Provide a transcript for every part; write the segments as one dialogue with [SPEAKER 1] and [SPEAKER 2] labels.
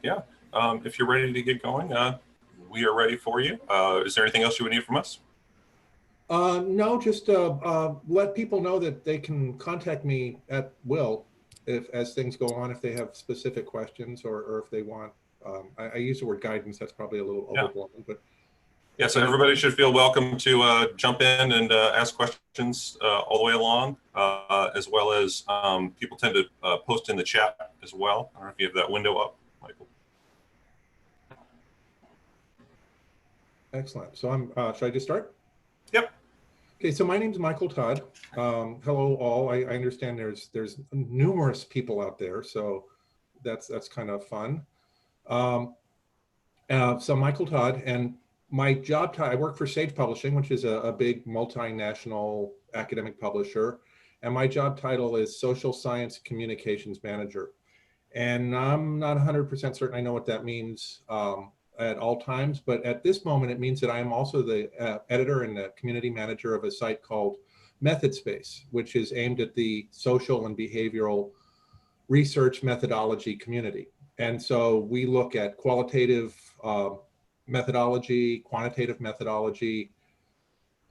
[SPEAKER 1] Yeah. If you're ready to get going, we are ready for you. Is there anything else you would need from us?
[SPEAKER 2] No, just let people know that they can contact me at will as things go on, if they have specific questions or if they want. I use the word guidance. That's probably a little overblown, but
[SPEAKER 1] yeah. So everybody should feel welcome to jump in and ask questions all the way along, as well as people tend to post in the chat as well. I don't know if you have that window up, Michael.
[SPEAKER 2] Excellent. So should I just start?
[SPEAKER 1] Yep.
[SPEAKER 2] Okay, so my name is Michael Todd. Hello all. I understand there's numerous people out there, so that's kind of fun. So Michael Todd, and my job title, I work for Sage Publishing, which is a big multinational academic publisher, and my job title is Social Science Communications Manager. And I'm not 100% certain I know what that means at all times, but at this moment, it means that I am also the editor and the community manager of a site called MethodSpace, which is aimed at the social and behavioral research methodology community. And so we look at qualitative methodology, quantitative methodology,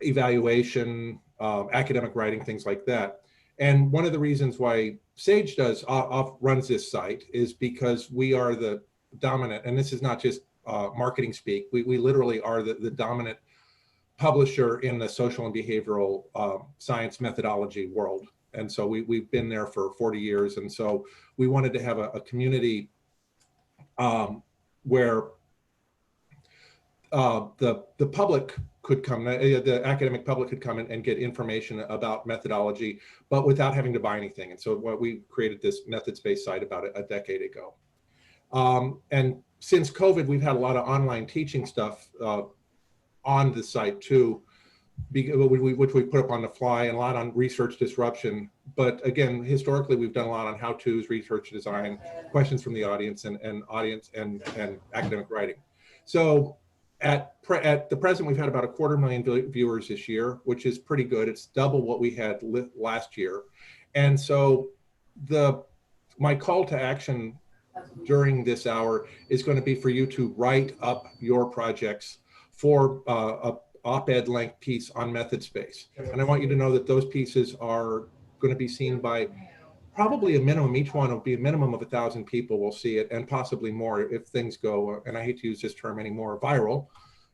[SPEAKER 2] evaluation, academic writing, things like that. And one of the reasons why Sage runs this site is because we are the dominant, and this is not just marketing speak, we literally are the dominant publisher in the social and behavioral science methodology world. And so we've been there for 40 years. And so we wanted to have a community where the public could come, the academic public could come and get information about methodology, but without having to buy anything. And so we created this MethodSpace site about a decade ago. And since COVID, we've had a lot of online teaching stuff on the site too, which we put up on the fly, and a lot on research disruption. But again, historically, we've done a lot on how-tos, research design, questions from the audience, and academic writing. So at the present, we've had about 250,000 viewers this year, which is pretty good. It's double what we had last year. And so my call to action during this hour is going to be for you to write up your projects for a op-ed length piece on MethodSpace. And I want you to know that those pieces are going to be seen by probably a minimum, each one will be a minimum of 1,000 people will see it, and possibly more if things go, and I hate to use this term anymore, viral,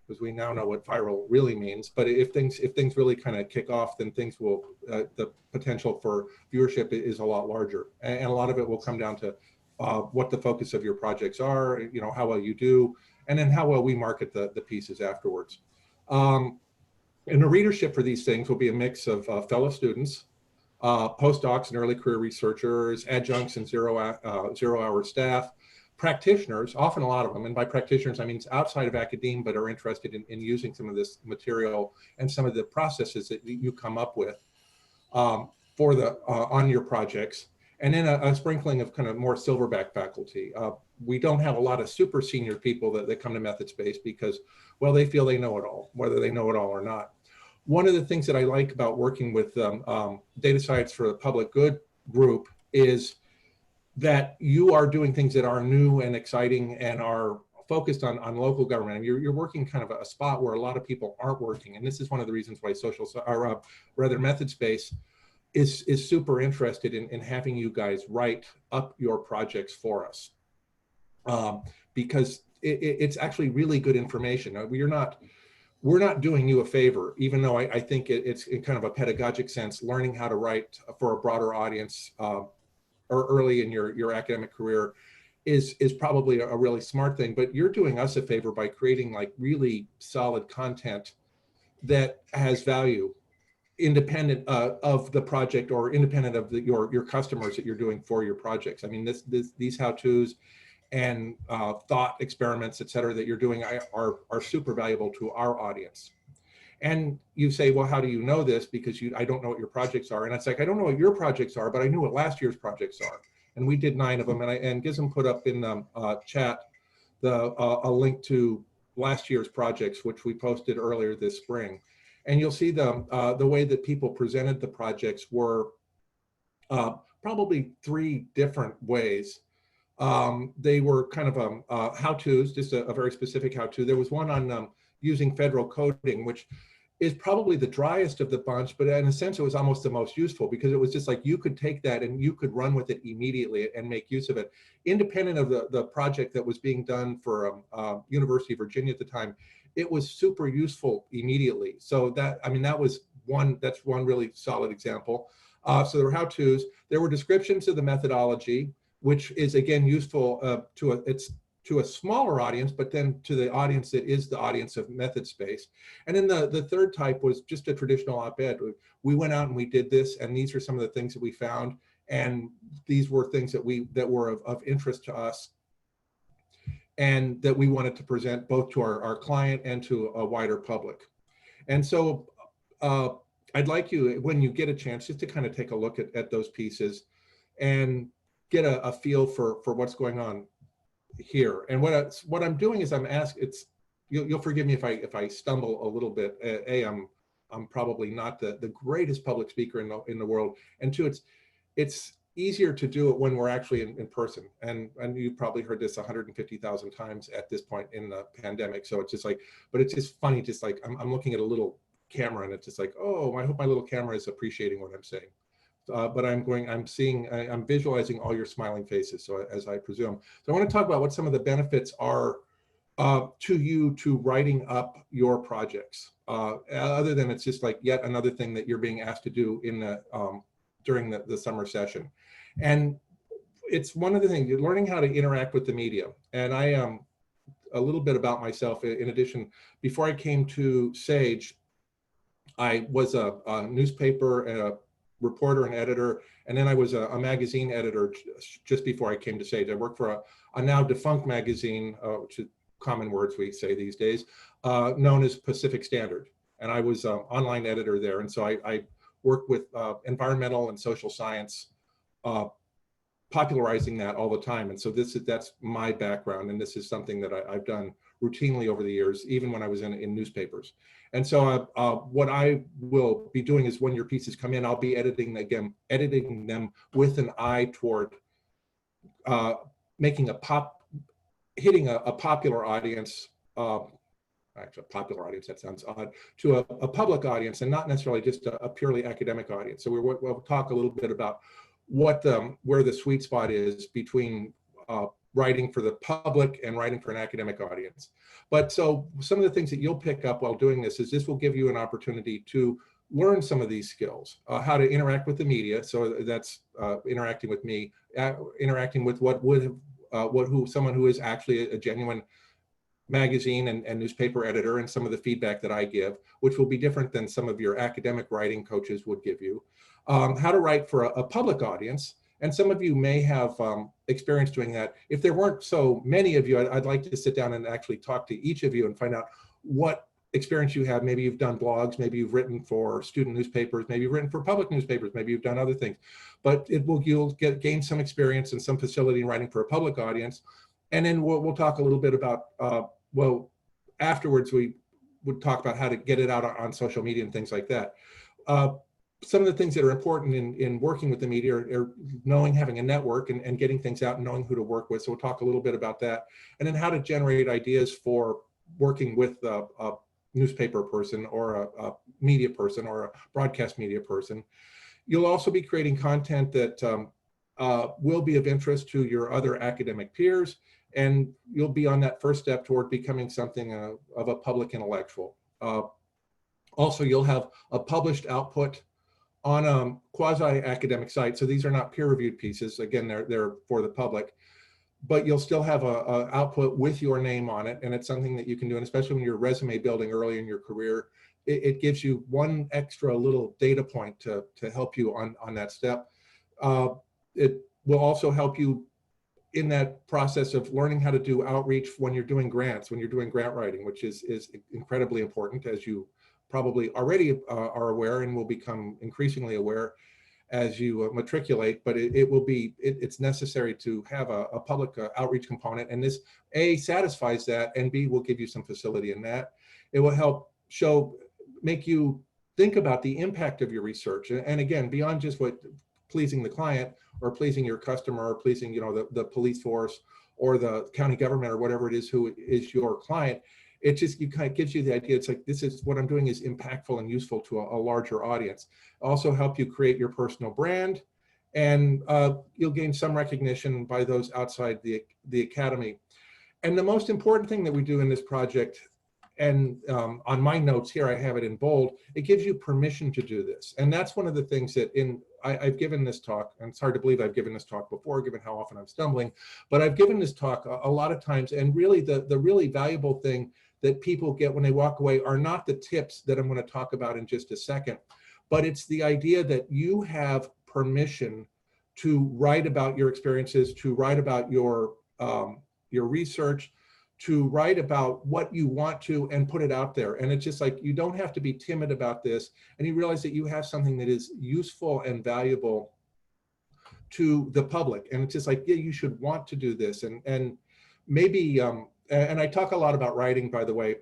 [SPEAKER 2] because we now know what viral really means. But if things really kind of kick off, then things will, the potential for viewership is a lot larger. And a lot of it will come down to what the focus of your projects are, how well you do, and then how well we market the pieces afterwards. And the readership for these things will be a mix of fellow students, postdocs and early career researchers, adjuncts and zero-hour staff, practitioners, often a lot of them, and by practitioners I mean outside of academia but are interested in using some of this material and some of the processes that you come up with for on your projects. And then a sprinkling of kind of more silverback faculty. We don't have a lot of super senior people that come to MethodSpace because, well, they feel they know it all, whether they know it all or not. One of the things that I like about working with Data Science for the Public Good group is that you are doing things that are new and exciting and are focused on local government. And you're working kind of a spot where a lot of people aren't working. And this is one of the reasons why MethodSpace is super interested in having you guys write up your projects for us, because it's actually really good information. We're not doing you a favor, even though I think it's in kind of a pedagogic sense, learning how to write for a broader audience or early in your academic career is probably a really smart thing. But you're doing us a favor by creating like really solid content that has value, independent of the project or independent of your customers that you're doing for your projects. I mean, these how-tos and thought experiments, et cetera, that you're doing are super valuable to our audience. And you say, well, how do you know this? Because I don't know what your projects are. And it's like, I don't know what your projects are, but I knew what last year's projects are. And we did 9 of them. And Gizem put up in the chat a link to last year's projects, which we posted earlier this spring. And you'll see the way that people presented the projects were probably 3 different ways. They were kind of how-tos, just a very specific how-to. There was one on using federal coding, which is probably the driest of the bunch, but in a sense, it was almost the most useful because it was just like you could take that and you could run with it immediately and make use of it, independent of the project that was being done for University of Virginia at the time. It was super useful immediately. So that, I mean, that's one really solid example. So there were how-tos. There were descriptions of the methodology, which is again useful to a smaller audience, but then to the audience that is the audience of method space. And then the third type was just a traditional op-ed. We went out and we did this, and these are some of the things that we found, and these were things that were of interest to us, and that we wanted to present both to our client and to a wider public. And so I'd like you, when you get a chance, just to kind of take a look at those pieces and get a feel for what's going on here. And what I'm doing is I'm asking, you'll forgive me if I stumble a little bit. I'm probably not the greatest public speaker in the world, and two, it's easier to do it when we're actually in person. And you've probably heard this 150,000 times at this point in the pandemic. So it's just like, but it's just funny, just like I'm looking at a little camera and it's just like, oh, I hope my little camera is appreciating what I'm saying. But I'm visualizing all your smiling faces, so as I presume. So I want to talk about what some of the benefits are to you to writing up your projects, other than it's just like yet another thing that you're being asked to do in during the summer session. And it's one of the things, you're learning how to interact with the media. And I am a little bit about myself. In addition, before I came to Sage, I was a newspaper and a reporter and editor, and then I was a magazine editor just before I came to Sage. I worked for a now defunct magazine, which is common words we say these days, known as Pacific Standard. And I was an online editor there. And so I worked with environmental and social science, popularizing that all the time. And so that's my background. And this is something that I've done routinely over the years, even when I was in newspapers. And so what I will be doing is when your pieces come in, I'll be editing them with an eye toward hitting a popular audience, actually a popular audience, that sounds odd, to a public audience, and not necessarily just a purely academic audience. So we'll talk a little bit about where the sweet spot is between writing for the public and writing for an academic audience. But so some of the things that you'll pick up while doing this is this will give you an opportunity to learn some of these skills, how to interact with the media. So that's interacting with me, interacting with someone who is actually a genuine magazine and newspaper editor, and some of the feedback that I give, which will be different than some of your academic writing coaches would give you. How to write for a public audience. And some of you may have experience doing that. If there weren't so many of you, I'd like to sit down and actually talk to each of you and find out what experience you have. Maybe you've done blogs, maybe you've written for student newspapers, maybe you've written for public newspapers, maybe you've done other things. But you'll gain some experience and some facility in writing for a public audience. And then we'll talk a little bit about, afterwards we would talk about how to get it out on social media and things like that. Some of the things that are important in working with the media are having a network and getting things out and knowing who to work with. So we'll talk a little bit about that. And then how to generate ideas for working with a newspaper person or a media person or a broadcast media person. You'll also be creating content that will be of interest to your other academic peers, and you'll be on that first step toward becoming something of a public intellectual. Also, you'll have a published output on a quasi-academic site. So these are not peer-reviewed pieces. Again, they're for the public, but you'll still have a output with your name on it. And it's something that you can do, and especially when you're resume building early in your career, it gives you one extra little data point to help you on that step. It will also help you in that process of learning how to do outreach when you're doing grants, when you're doing grant writing, which is incredibly important, as you probably already are aware and will become increasingly aware as you matriculate. But it's necessary to have a public outreach component, and this A, satisfies that, and B, will give you some facility in that. It will help make you think about the impact of your research, and again, beyond just what pleasing the client or pleasing your customer or pleasing, the police force or the county government or whatever it is who is your client. It just kind of gives you the idea. It's like, this is what I'm doing is impactful and useful to a larger audience. Also help you create your personal brand, and you'll gain some recognition by those outside the academy. And the most important thing that we do in this project, and on my notes here, I have it in bold, it gives you permission to do this. And that's one of the things that I've given this talk, and it's hard to believe I've given this talk before, given how often I'm stumbling, but I've given this talk a lot of times, and really the really valuable thing that people get when they walk away are not the tips that I'm going to talk about in just a second, but it's the idea that you have permission to write about your experiences, to write about your research, to write about what you want to and put it out there. And it's just like, you don't have to be timid about this, and you realize that you have something that is useful and valuable to the public. And it's just like, yeah, you should want to do this. And maybe, and I talk a lot about writing, by the way.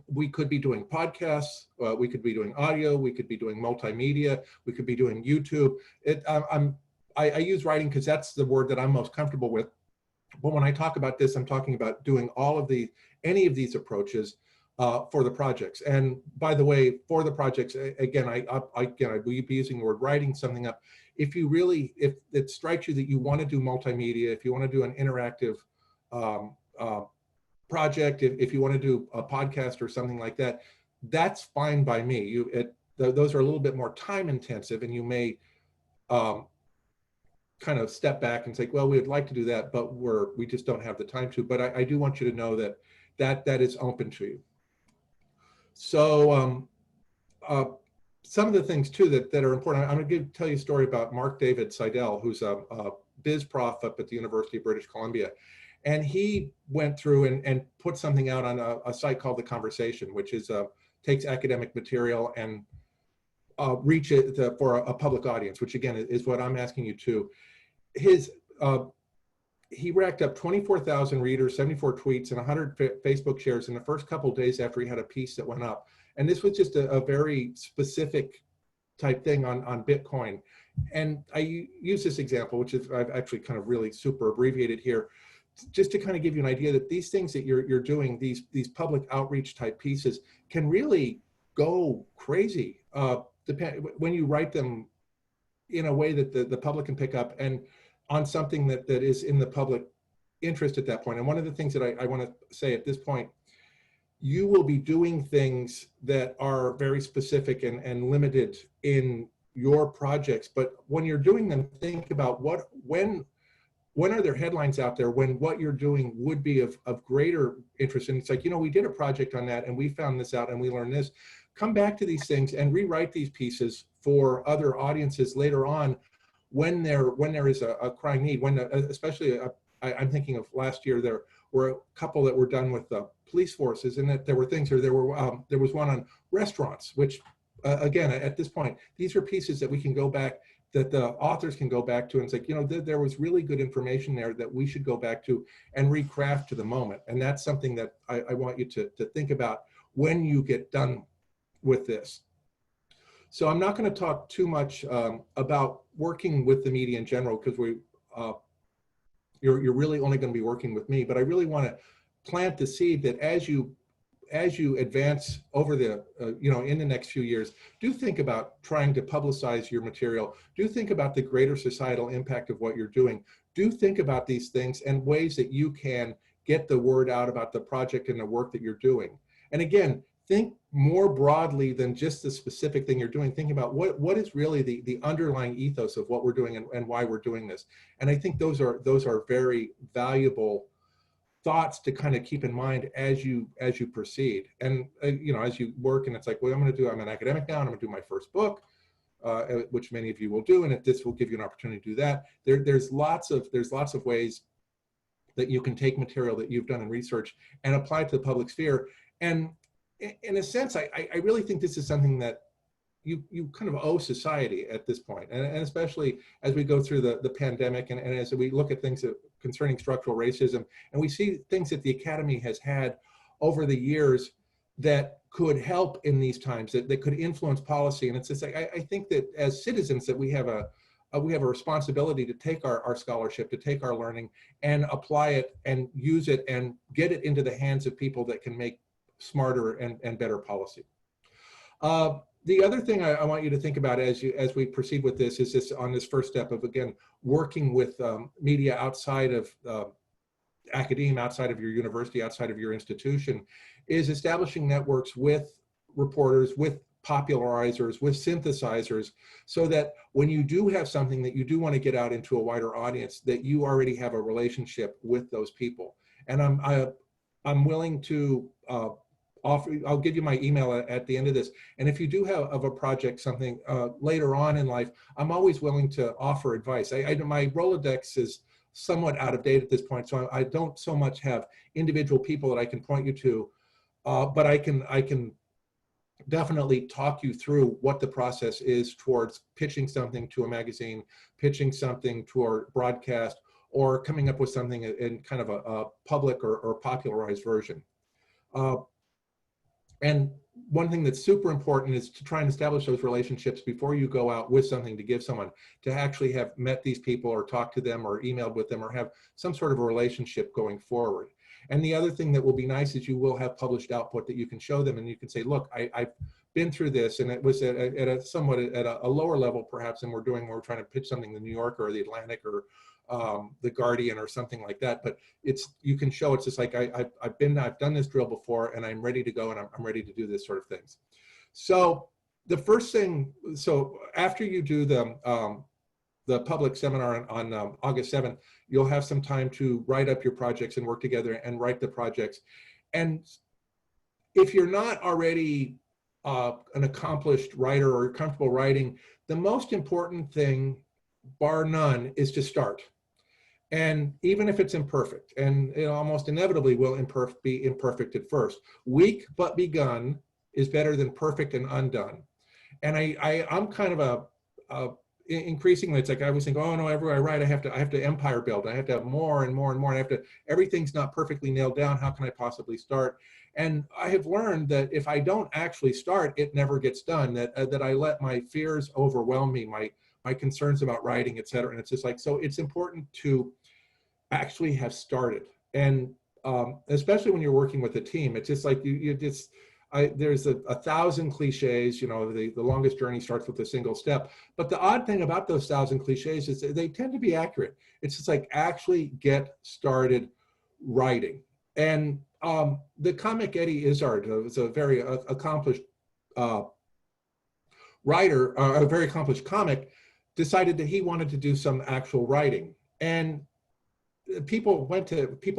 [SPEAKER 2] We could be doing podcasts, we could be doing audio, we could be doing multimedia, we could be doing YouTube. I use writing because that's the word that I'm most comfortable with. But when I talk about this, I'm talking about doing any of these approaches for the projects. And by the way, for the projects, again, I will be using the word writing something up. If it strikes you that you want to do multimedia, if you want to do an interactive project, if you want to do a podcast or something like that, that's fine by me. Those are a little bit more time intensive, and you may kind of step back and say, well, we would like to do that, but we just don't have the time to. But I do want you to know that is open to you. So some of the things too that are important, I'm going to tell you a story about Mark David Seidel, who's a biz prof up at the University of British Columbia. And he went through and put something out on a site called The Conversation, which is takes academic material and reach it for a public audience, which again is what I'm asking you to. He racked up 24,000 readers, 74 tweets, and 100 Facebook shares in the first couple of days after he had a piece that went up. And this was just a very specific type thing on Bitcoin. And I use this example, which is I've actually kind of really super abbreviated here, just to kind of give you an idea that these things that you're doing, these public outreach type pieces, can really go crazy when you write them in a way that the public can pick up, and on something that is in the public interest at that point. And one of the things that I want to say at this point, you will be doing things that are very specific and limited in your projects. But when you're doing them, think about when are there headlines out there when what you're doing would be of greater interest? And it's like, we did a project on that and we found this out and we learned this. Come back to these things and rewrite these pieces for other audiences later on when there is a crying need. Especially I'm thinking of last year, there were a couple that were done with the police forces, and that there were things, or there was one on restaurants, which again, at this point, these are pieces that we can go back, that the authors can go back to and say, there was really good information there that we should go back to and recraft to the moment. And that's something that I want you to think about when you get done with this. So I'm not going to talk too much about working with the media in general, because you're really only going to be working with me, but I really want to plant the seed that as you advance over the, in the next few years, do think about trying to publicize your material. Do think about the greater societal impact of what you're doing. Do think about these things and ways that you can get the word out about the project and the work that you're doing. And again, think more broadly than just the specific thing you're doing. Think about what is really the underlying ethos of what we're doing and why we're doing this. And I think those are very valuable thoughts to kind of keep in mind as you proceed. And as you work, and it's like, well, I'm an academic now, and I'm gonna do my first book, which many of you will do, and if this will give you an opportunity to do that. There's lots of ways that you can take material that you've done in research and apply it to the public sphere. And in a sense, I really think this is something that you kind of owe society at this point. And especially as we go through the pandemic, and as we look at things concerning structural racism, and we see things that the Academy has had over the years that could help in these times, that could influence policy. And it's just like, I think that as citizens, that we have we have a responsibility to take our scholarship, to take our learning and apply it and use it and get it into the hands of people that can make smarter and better policy. The other thing I want you to think about as we proceed with this is this on this first step of, again, working with media outside of academia, outside of your university, outside of your institution, is establishing networks with reporters, with popularizers, with synthesizers, so that when you do have something that you do want to get out into a wider audience, that you already have a relationship with those people. And I'm willing to offer, I'll give you my email at the end of this. And if you do have of a project, something later on in life, I'm always willing to offer advice. My Rolodex is somewhat out of date at this point, so I don't so much have individual people that I can point you to, but I can definitely talk you through what the process is towards pitching something to a magazine, pitching something to our broadcast, or coming up with something in kind of a public or popularized version. And one thing that's super important is to try and establish those relationships before you go out with something to give someone, to actually have met these people or talked to them or emailed with them or have some sort of a relationship going forward. And the other thing that will be nice is you will have published output that you can show them, and you can say, look, I've been through this, and it was at a somewhat at a lower level perhaps than we're trying to pitch something to the New Yorker or the Atlantic or the Guardian or something like that. But you can show it's just like I've done this drill before, and I'm ready to go, and I'm ready to do this sort of things. So the first thing, so after you do the public seminar on August 7th, you'll have some time to write up your projects and work together and write the projects. And if you're not already an accomplished writer or comfortable writing, the most important thing, bar none, is to start. And even if it's imperfect, and it almost inevitably will be imperfect at first, weak but begun is better than perfect and undone. And I'm kind of increasingly, it's like I always think, oh no, everywhere I write, I have to empire build. I have to have more and more and more. Everything's not perfectly nailed down. How can I possibly start? And I have learned that if I don't actually start, it never gets done. That I let my fears overwhelm me, my concerns about writing, et cetera. And it's just like, so it's important to actually have started. And especially when you're working with a team, it's just like there's a 1,000 cliches, the longest journey starts with a single step. But the odd thing about those 1,000 cliches is that they tend to be accurate. It's just like, actually get started writing. And the comic Eddie Izzard was a very accomplished writer, a very accomplished comic, decided that he wanted to do some actual writing. And people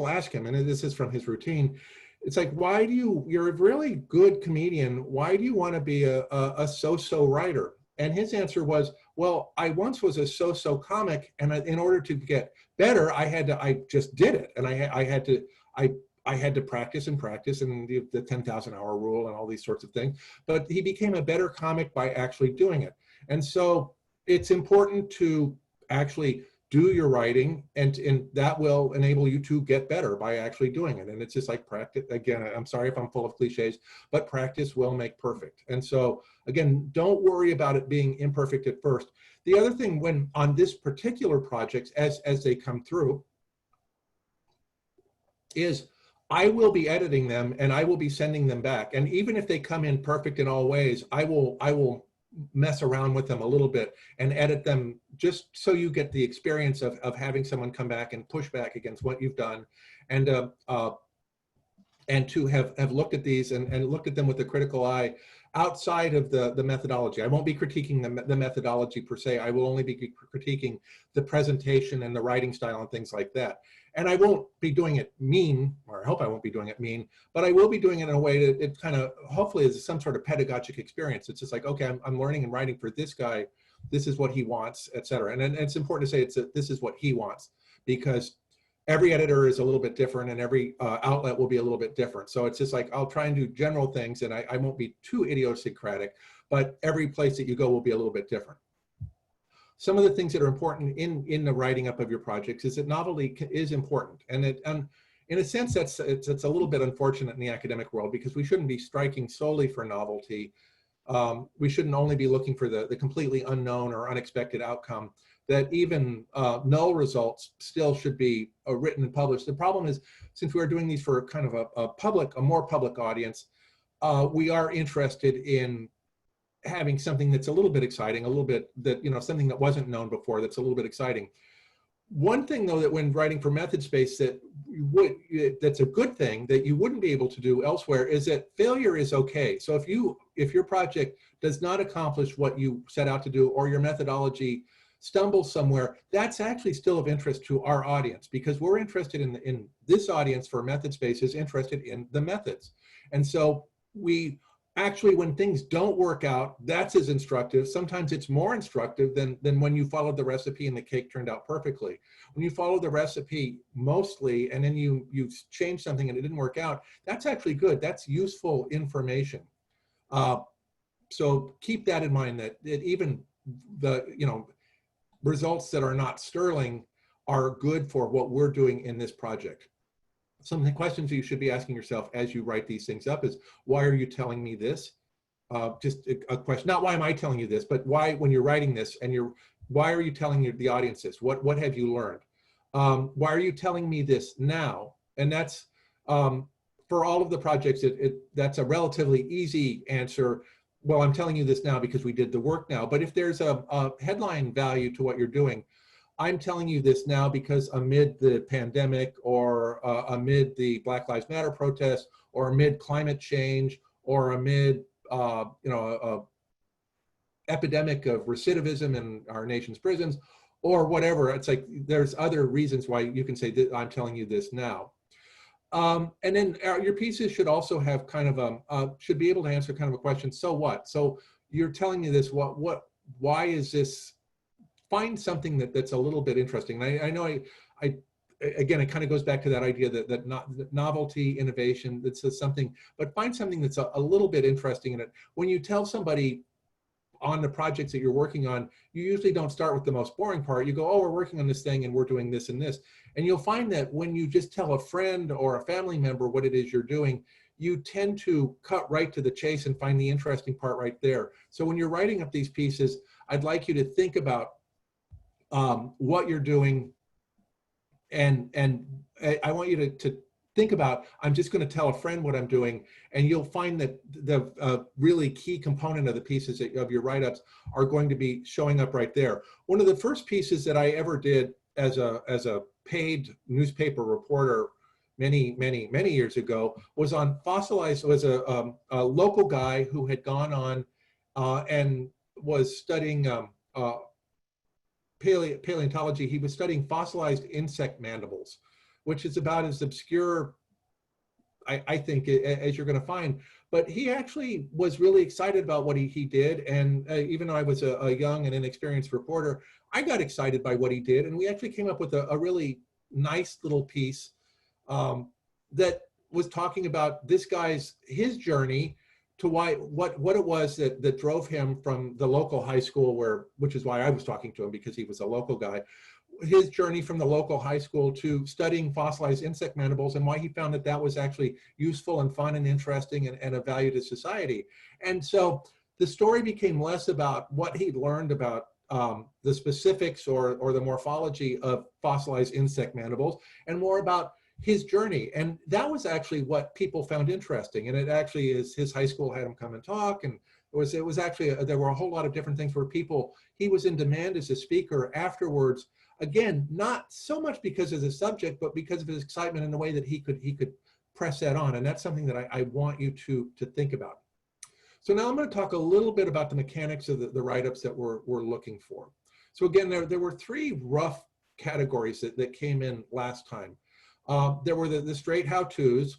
[SPEAKER 2] asked him, and this is from his routine, it's like, you're a really good comedian, why do you want to be a so-so writer? And his answer was, well, I once was a so-so comic, and in order to get better, I just did it. And I had to practice and practice, and the 10,000 hour rule and all these sorts of things. But he became a better comic by actually doing it. And so it's important to actually do your writing, and that will enable you to get better by actually doing it. And it's just like practice. Again, I'm sorry if I'm full of cliches, but practice will make perfect. And so again, don't worry about it being imperfect at first. The other thing, when on this particular projects, as they come through, is I will be editing them and I will be sending them back. And even if they come in perfect in all ways, I will mess around with them a little bit and edit them just so you get the experience of having someone come back and push back against what you've done, and to have looked at these and looked at them with a critical eye outside of the methodology. I won't be critiquing the methodology per se. I will only be critiquing the presentation and the writing style and things like that. And I won't be doing it mean, or I hope I won't be doing it mean, but I will be doing it in a way that it kind of hopefully is some sort of pedagogic experience. It's just like, okay, I'm learning and writing for this guy. This is what he wants, et cetera. And it's important to say this is what he wants, because every editor is a little bit different, and every outlet will be a little bit different. So it's just like, I'll try and do general things, and I won't be too idiosyncratic, but every place that you go will be a little bit different. Some of the things that are important in the writing up of your projects is that novelty is important. And in a sense, it's a little bit unfortunate in the academic world, because we shouldn't be striking solely for novelty. We shouldn't only be looking for the completely unknown or unexpected outcome. that even null results still should be written and published. The problem is, since we're doing these for kind of a more public audience, we are interested in having something that's a little bit exciting, a little bit that, you know, something that wasn't known before that's a little bit exciting. One thing though, that when writing for method space that's a good thing that you wouldn't be able to do elsewhere, is that failure is okay. So if your project does not accomplish what you set out to do, or your methodology stumbles somewhere, that's actually still of interest to our audience, because we're interested in this audience for method space is interested in the methods. And so we actually, when things don't work out, that's as instructive. Sometimes it's more instructive than when you followed the recipe and the cake turned out perfectly. When you follow the recipe mostly, and then you change something and it didn't work out, that's actually good. That's useful information. So keep that in mind, that even the, you know, results that are not sterling are good for what we're doing in this project. Some of the questions you should be asking yourself as you write these things up is, why are you telling me this? Just a question, not why am I telling you this, but why, when you're writing this, and why are you telling the audience this? What have you learned? Why are you telling me this now? And that's, for all of the projects, that's a relatively easy answer. Well, I'm telling you this now because we did the work now. But if there's a headline value to what you're doing, I'm telling you this now because amid the pandemic, or amid the Black Lives Matter protests, or amid climate change, or amid epidemic of recidivism in our nation's prisons, or whatever, it's like there's other reasons why you can say that I'm telling you this now. And then your pieces should also have kind of should be able to answer kind of a question, so what? So you're telling me this, why is this? Find something that's a little bit interesting. I know again, it kind of goes back to that idea that novelty, innovation, that's something, but find something that's a little bit interesting in it. When you tell somebody on the projects that you're working on, you usually don't start with the most boring part. You go, oh, we're working on this thing and we're doing this and this. And you'll find that when you just tell a friend or a family member what it is you're doing, you tend to cut right to the chase and find the interesting part right there. So when you're writing up these pieces, I'd like you to think about what you're doing, and I want you to think about, I'm just going to tell a friend what I'm doing, and you'll find that the really key component of the pieces of your write-ups are going to be showing up right there. One of the first pieces that I ever did as a paid newspaper reporter many years ago was on fossilized, was a local guy who had gone on and was studying paleontology. He was studying fossilized insect mandibles, which is about as obscure, I think, as you're going to find. But he actually was really excited about what he did. And even though I was a young and inexperienced reporter, I got excited by what he did. And we actually came up with a really nice little piece that was talking about this guy's, his journey to what it was that drove him from the local high school, which is why I was talking to him, because he was a local guy, his journey from the local high school to studying fossilized insect mandibles, and why he found that was actually useful and fun and interesting and of value to society. And so the story became less about what he'd learned about the specifics or the morphology of fossilized insect mandibles, and more about his journey. And that was actually what people found interesting. And it actually is, his high school had him come and talk, and it was actually, there were a whole lot of different things where he was in demand as a speaker afterwards. Again, not so much because of the subject, but because of his excitement and the way that he could press that on. And that's something that I want you to think about. So now I'm going to talk a little bit about the mechanics of the write-ups that we're looking for. So again, there were three rough categories that came in last time. There were the straight how-tos.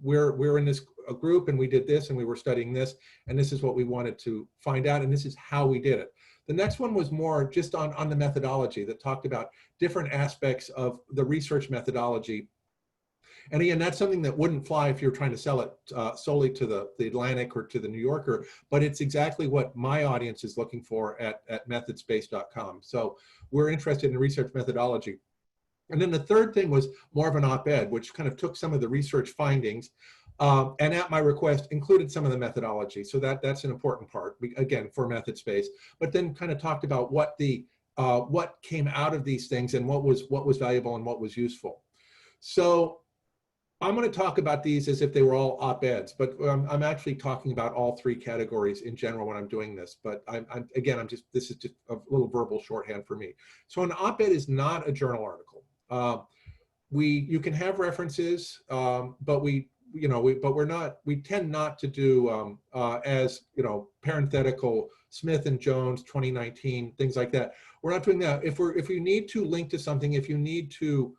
[SPEAKER 2] We're in this group and we did this and we were studying this, and this is what we wanted to find out, and this is how we did it. The next one was more just on the methodology, that talked about different aspects of the research methodology. And again, that's something that wouldn't fly if you're trying to sell it solely to the Atlantic or to the New Yorker, but it's exactly what my audience is looking for at methodspace.com. So we're interested in research methodology. And then the third thing was more of an op-ed, which kind of took some of the research findings and at my request included some of the methodology. So that's an important part, again, for MethodSpace, but then kind of talked about what the what came out of these things and what was valuable and what was useful. So I'm going to talk about these as if they were all op-eds, but I'm actually talking about all three categories in general when I'm doing this. But this is just a little verbal shorthand for me. So an op-ed is not a journal article. You can have references, but we tend not to do as parenthetical Smith and Jones 2019 things like that. We're not doing that. If you need to link to something, if you need to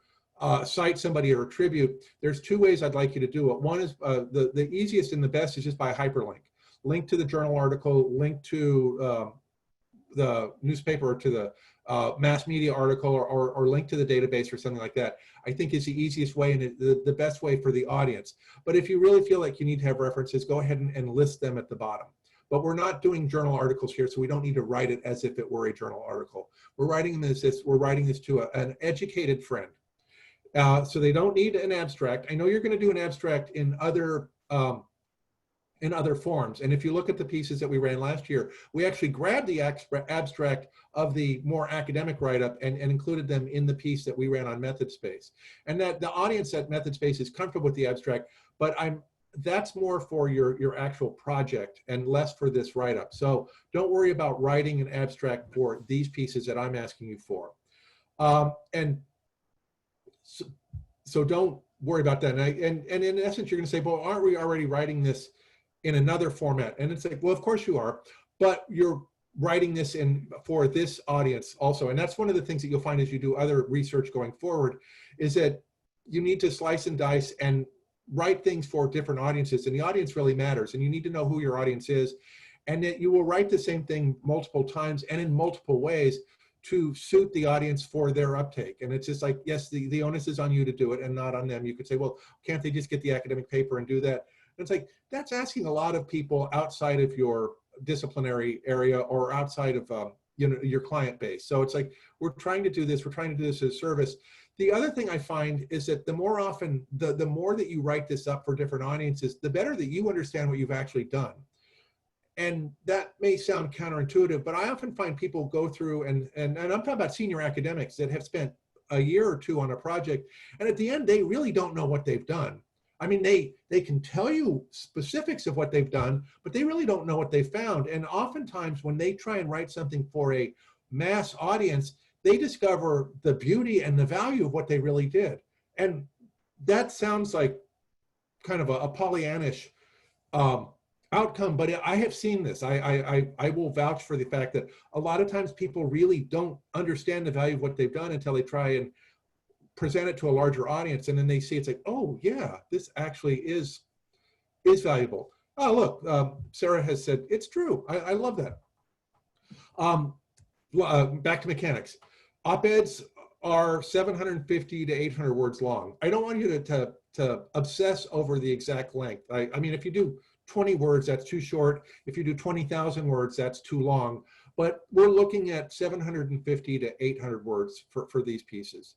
[SPEAKER 2] cite somebody or attribute, there's two ways I'd like you to do it. One is the easiest and the best is just by a hyperlink. Link to the journal article, link to the newspaper or to the mass media article, or link to the database or something like that. I think is the easiest way and the best way for the audience. But if you really feel like you need to have references, go ahead and list them at the bottom. But we're not doing journal articles here, so we don't need to write it as if it were a journal article. We're writing this to an educated friend. So they don't need an abstract. I know you're going to do an abstract in other forms. And if you look at the pieces that we ran last year, we actually grabbed the abstract of the more academic write-up and included them in the piece that we ran on MethodSpace. And that the audience at MethodSpace is comfortable with the abstract, but that's more for your actual project and less for this write-up. So don't worry about writing an abstract for these pieces that I'm asking you for. So don't worry about that. And in essence, you're going to say, well, aren't we already writing this in another format? And it's like, well, of course you are, but you're writing this for this audience also. And that's one of the things that you'll find as you do other research going forward, is that you need to slice and dice and write things for different audiences. And the audience really matters. And you need to know who your audience is. And that you will write the same thing multiple times and in multiple ways to suit the audience for their uptake. And it's just like, yes, the onus is on you to do it and not on them. You could say, well, can't they just get the academic paper and do that? And it's like, that's asking a lot of people outside of your disciplinary area or outside of your client base. So it's like, we're trying to do this as a service. The other thing I find is that the more often, the more that you write this up for different audiences, the better that you understand what you've actually done. And that may sound counterintuitive, but I often find people go through, and I'm talking about senior academics that have spent a year or two on a project, and at the end, they really don't know what they've done. I mean, they can tell you specifics of what they've done, but they really don't know what they found. And oftentimes when they try and write something for a mass audience, they discover the beauty and the value of what they really did. And that sounds like kind of a Pollyannish outcome, but I have seen this. I will vouch for the fact that a lot of times people really don't understand the value of what they've done until they try and present it to a larger audience, and then they see it's like, oh yeah, this actually is valuable. Oh look, Sarah has said it's true. I love that. Back to mechanics. Op-eds are 750 to 800 words long. I don't want you to obsess over the exact length. I mean, if you do 20 words, that's too short. If you do 20,000 words, that's too long. But we're looking at 750 to 800 words for these pieces.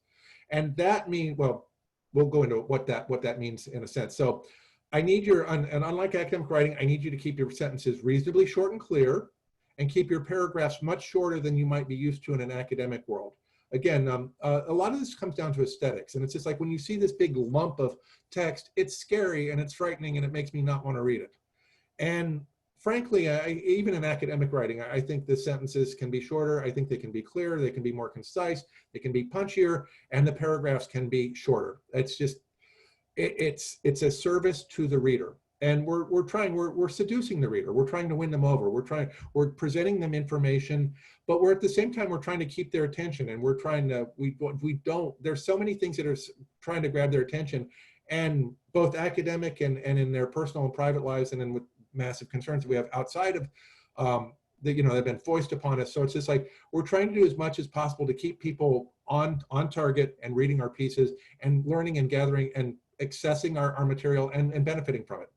[SPEAKER 2] And that means, well, we'll go into what that means in a sense. So I need and unlike academic writing, I need you to keep your sentences reasonably short and clear, and keep your paragraphs much shorter than you might be used to in an academic world. Again, a lot of this comes down to aesthetics. And it's just like when you see this big lump of text, it's scary and it's frightening and it makes me not want to read it. And frankly, even in academic writing, I think the sentences can be shorter. I think they can be clearer, they can be more concise, they can be punchier, and the paragraphs can be shorter. It's just, it's a service to the reader. And we're seducing the reader. We're trying to win them over. We're presenting them information, but we're at the same time, we're trying to keep their attention, and we're trying to, there's so many things that are trying to grab their attention, and both academic and in their personal and private lives, and then with massive concerns that we have outside of that have been foisted upon us. So it's just like we're trying to do as much as possible to keep people on target and reading our pieces and learning and gathering and accessing our material and benefiting from it.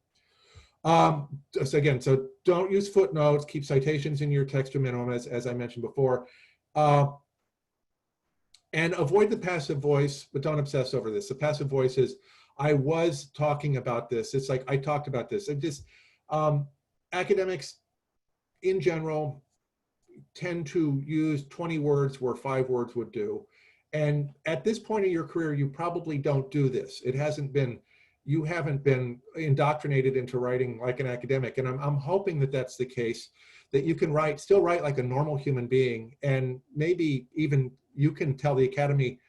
[SPEAKER 2] So don't use footnotes, keep citations in your text to minimum, as I mentioned before, and avoid the passive voice, but don't obsess over this. The passive voice is, I was talking about this. It's like, I talked about this. It just, academics in general, tend to use 20 words where 5 words would do. And at this point in your career, you probably don't do this. It hasn't been, you haven't been indoctrinated into writing like an academic. And I'm hoping that that's the case, that you can still write like a normal human being. And maybe even you can tell the Academy,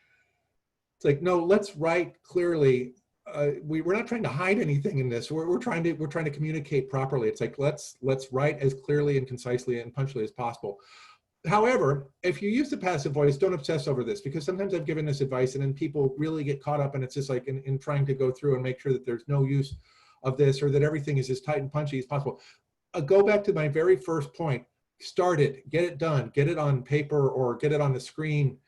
[SPEAKER 2] it's like, no, let's write clearly. We're not trying to hide anything in this. We're trying to communicate properly. It's like, let's write as clearly and concisely and punctually as possible. However, if you use the passive voice, don't obsess over this, because sometimes I've given this advice and then people really get caught up, and it's just like in trying to go through and make sure that there's no use of this, or that everything is as tight and punchy as possible. Go back to my very first point. Start it, get it done, get it on paper or get it on the screen.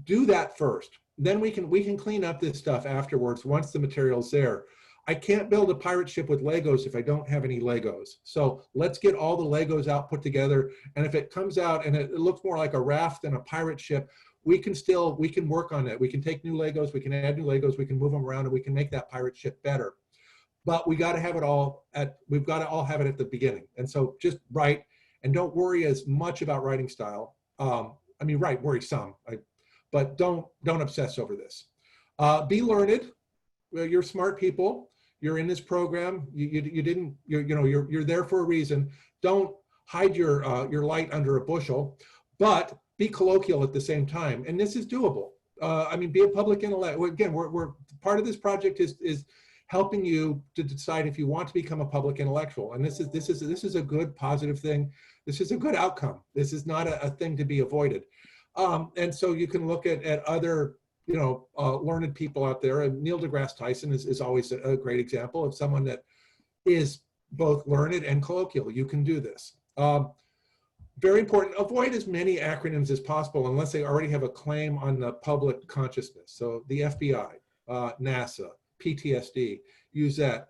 [SPEAKER 2] Do that first. Then we can clean up this stuff afterwards once the material's there. I can't build a pirate ship with Legos if I don't have any Legos. So let's get all the Legos out, put together. And if it comes out and it looks more like a raft than a pirate ship, we can work on it. We can take new Legos, we can add new Legos, we can move them around, and we can make that pirate ship better. But we got to have it all we've got to all have it at the beginning. And so just write, and don't worry as much about writing style. I mean, worry some, but don't obsess over this. Be learned. Well, you're smart people. You're in this program. You're there for a reason. Don't hide your light under a bushel, but be colloquial at the same time. And this is doable. I mean, be a public intellect. Again, we're part of this project is helping you to decide if you want to become a public intellectual. And this is a good positive thing. This is a good outcome. This is not a thing to be avoided. And so you can look at other learned people out there. And Neil deGrasse Tyson is always a great example of someone that is both learned and colloquial. You can do this. Very important, avoid as many acronyms as possible unless they already have a claim on the public consciousness. So the FBI, NASA, PTSD, use that.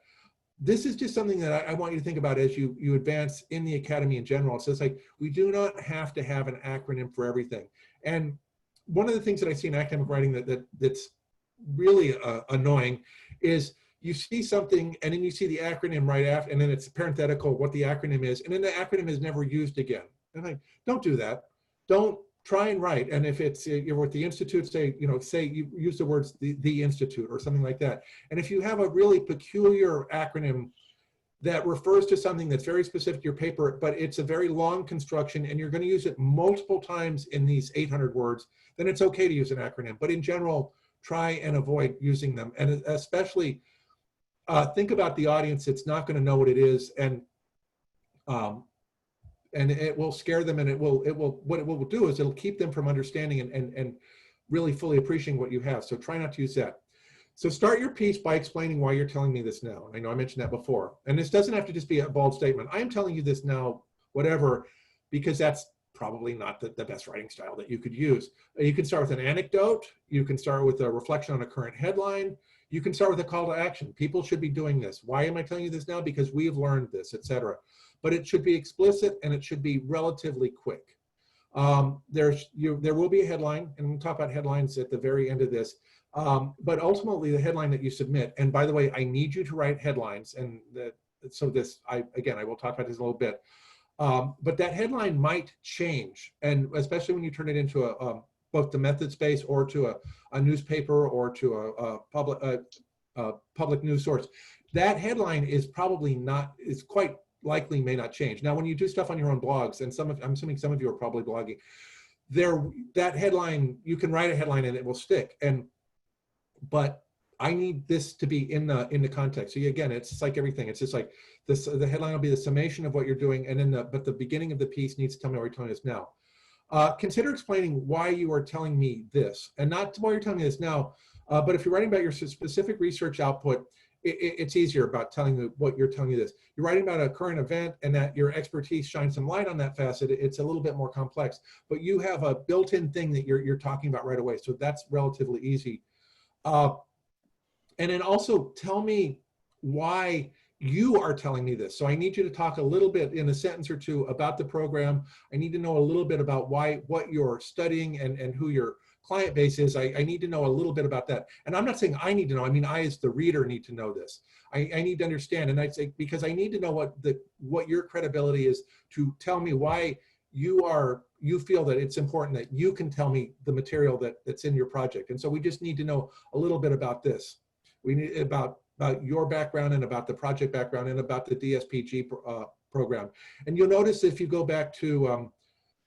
[SPEAKER 2] This is just something that I want you to think about as you advance in the Academy in general. So it's like, we do not have to have an acronym for everything. And one of the things that I see in academic writing that's really annoying is you see something and then you see the acronym right after, and then it's parenthetical what the acronym is, and then the acronym is never used again. And like, don't do that. Don't try and write. And if it's you're with the Institute, say you use the words the Institute or something like that. And if you have a really peculiar acronym that refers to something that's very specific to your paper, but it's a very long construction and you're going to use it multiple times in these 800 words, then it's okay to use an acronym. But in general, try and avoid using them. And especially think about the audience that's not going to know what it is, and it will scare them, and what it will do is it'll keep them from understanding and really fully appreciating what you have. So try not to use that. So start your piece by explaining why you're telling me this now. I know I mentioned that before. And this doesn't have to just be a bold statement. I am telling you this now, whatever, because that's probably not the best writing style that you could use. You can start with an anecdote. You can start with a reflection on a current headline. You can start with a call to action. People should be doing this. Why am I telling you this now? Because we've learned this, etc. But it should be explicit and it should be relatively quick. There will be a headline, and we'll talk about headlines at the very end of this. But ultimately, the headline that you submit, and by the way, I need you to write headlines, and I will talk about this a little bit. But that headline might change, and especially when you turn it into both the method space or to a newspaper or to a public news source. That headline is quite likely may not change. Now, when you do stuff on your own blogs, and I'm assuming some of you are probably blogging, that headline, you can write a headline and it will stick. But I need this to be in the context. So again, it's just like everything. It's just like this. The headline will be the summation of what you're doing, and then but the beginning of the piece needs to tell me why you're telling us now. Consider explaining why you are telling me this, and not why you're telling me this now. But if you're writing about your specific research output, it's easier about telling you what you're telling you this. You're writing about a current event, and that your expertise shines some light on that facet. It's a little bit more complex, but you have a built-in thing that you're talking about right away. So that's relatively easy. And then also tell me why you are telling me this. So I need you to talk a little bit in a sentence or two about the program. I need to know a little bit about what you're studying and who your client base is. I need to know a little bit about that. And I'm not saying I need to know. I mean, I as the reader need to know this. I need to understand. And I'd say, because I need to know what your credibility is to tell me why you feel that it's important that you can tell me the material that's in your project. And so we just need to know a little bit about this. We need about your background and about the project background and about the DSPG program. And you'll notice if you go back to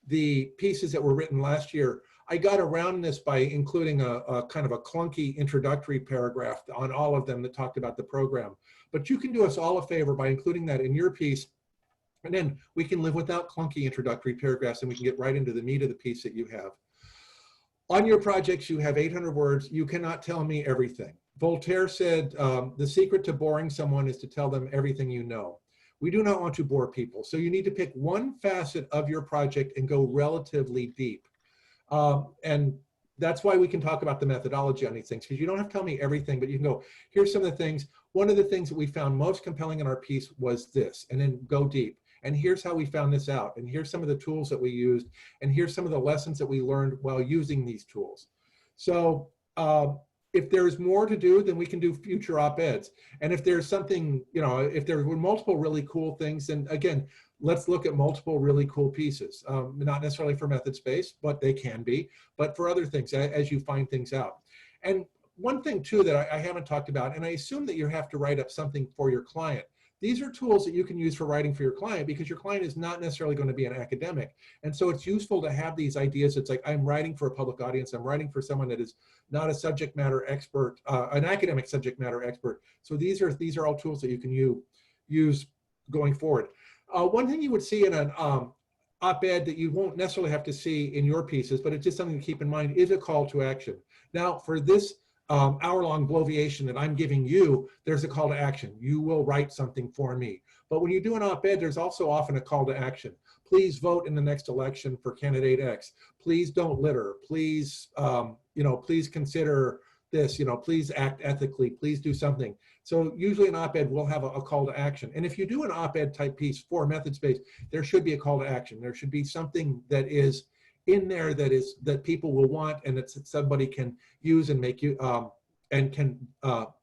[SPEAKER 2] the pieces that were written last year, I got around this by including a kind of a clunky introductory paragraph on all of them that talked about the program. But you can do us all a favor by including that in your piece, and then we can live without clunky introductory paragraphs and we can get right into the meat of the piece that you have. On your projects, you have 800 words. You cannot tell me everything. Voltaire said, the secret to boring someone is to tell them everything you know. We do not want to bore people. So you need to pick one facet of your project and go relatively deep. And that's why we can talk about the methodology on these things, because you don't have to tell me everything, but you can go, here's some of the things. One of the things that we found most compelling in our piece was this, and then go deep. And here's how we found this out. And here's some of the tools that we used. And here's some of the lessons that we learned while using these tools. So if there's more to do, then we can do future op-eds. And if there's something, you know, if there were multiple really cool things, then again, let's look at multiple really cool pieces. Not necessarily for method space, but they can be, but for other things as you find things out. And one thing too that I haven't talked about, and I assume that you have to write up something for your client. These are tools that you can use for writing for your client because your client is not necessarily going to be an academic. And so it's useful to have these ideas. It's like, I'm writing for a public audience. I'm writing for someone that is not a subject matter expert, an academic subject matter expert. So these are all tools that you can use going forward. One thing you would see in an op-ed that you won't necessarily have to see in your pieces, but it's just something to keep in mind, is a call to action. Now, for this hour-long bloviation that I'm giving you, there's a call to action. You will write something for me. But when you do an op-ed, there's also often a call to action. Please vote in the next election for candidate X. Please don't litter. Please, please consider this. Please act ethically. Please do something. So usually an op-ed will have a call to action. And if you do an op-ed type piece for method space, there should be a call to action. There should be something that is in there that people will want and that somebody can use and make you and can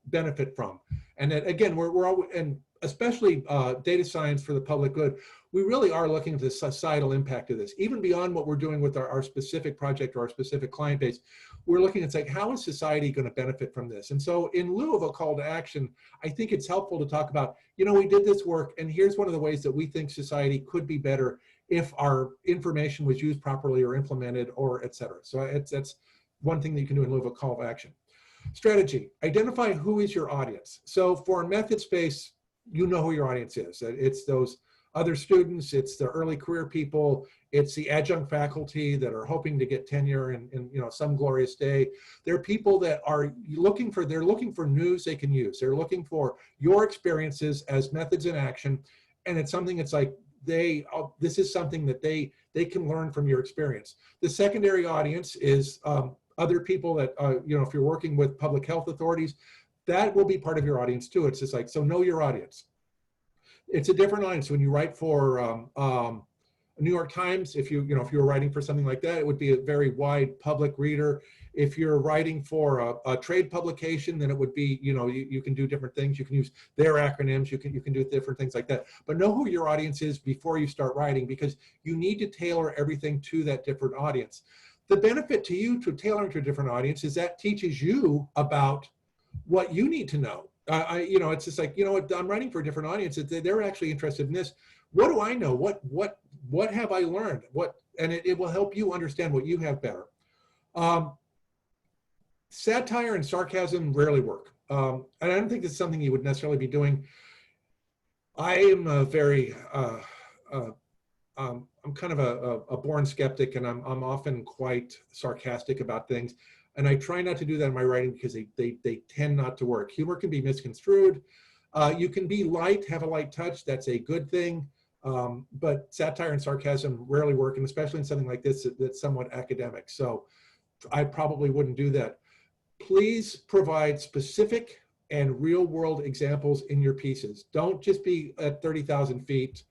[SPEAKER 2] benefit from. And that, again, we're all, and especially data science for the public good, we really are looking at the societal impact of this, even beyond what we're doing with our specific project or our specific client base. We're looking at saying, how is society going to benefit from this? And so in lieu of a call to action, I think it's helpful to talk about, we did this work and here's one of the ways that we think society could be better if our information was used properly or implemented or et cetera. So that's one thing that you can do in lieu of a call to action. Strategy, identify who is your audience. So for method space, you know who your audience is. It's those other students, it's the early career people, it's the adjunct faculty that are hoping to get tenure in some glorious day. They're people that are looking for news they can use. They're looking for your experiences as methods in action. And it's something that's like, this is something that they can learn from your experience. The secondary audience is other people that, if you're working with public health authorities, that will be part of your audience too. It's just like, so know your audience. It's a different audience. When you write for New York Times, if you're writing for something like that, it would be a very wide public reader. If you're writing for a trade publication, then it would be, you can do different things. You can use their acronyms. You can do different things like that. But know who your audience is before you start writing, because you need to tailor everything to that different audience. The benefit to you to tailoring to a different audience is that teaches you about what you need to know. It's just like, I'm writing for a different audience. They're actually interested in this. What do I know? What have I learned? And it will help you understand what you have better. Satire and sarcasm rarely work. And I don't think it's something you would necessarily be doing. I am a very, I'm kind of a born skeptic, and I'm often quite sarcastic about things. And I try not to do that in my writing because they tend not to work. Humor can be misconstrued. You can be light, have a light touch. That's a good thing. But satire and sarcasm rarely work, and especially in something like this that's somewhat academic. So I probably wouldn't do that. Please provide specific and real world examples in your pieces. Don't just be at 30,000 feet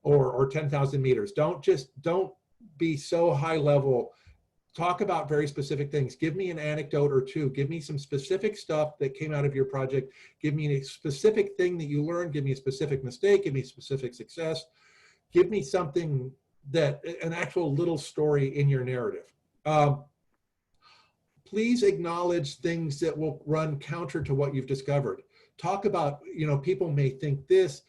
[SPEAKER 2] or 10,000 meters. Don't be so high level. Talk about very specific things. Give me an anecdote or two. Give me some specific stuff that came out of your project. Give me a specific thing that you learned. Give me a specific mistake. Give me specific success. Give me something that an actual little story in your narrative. Please acknowledge things that will run counter to what you've discovered. Talk about, people may think this,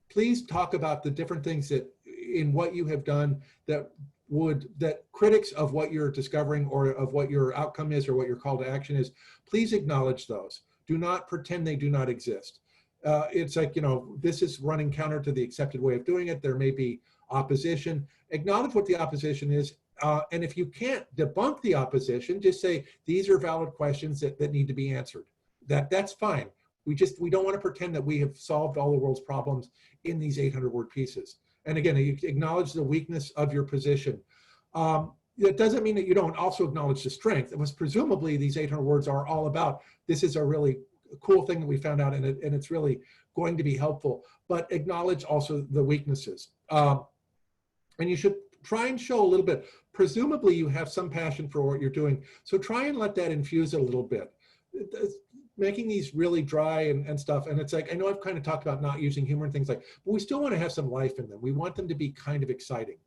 [SPEAKER 2] please talk about the different things that in what you have done that critics of what you're discovering or of what your outcome is or what your call to action is, please acknowledge those. Do not pretend they do not exist. It's like, this is running counter to the accepted way of doing it. There may be opposition. Acknowledge what the opposition is. And if you can't debunk the opposition, just say, these are valid questions that need to be answered. That's fine. We don't want to pretend that we have solved all the world's problems in these 800-word pieces. And again, you acknowledge the weakness of your position. It doesn't mean that you don't also acknowledge the strength. It was presumably these 800 words are all about, this is a really cool thing that we found out, and it's really going to be helpful. But acknowledge also the weaknesses. And you should try and show a little bit. Presumably you have some passion for what you're doing, so try and let that infuse it a little bit. Making these really dry and stuff, and it's like, I know I've kind of talked about not using humor and things like, but we still want to have some life in them. We want them to be kind of exciting.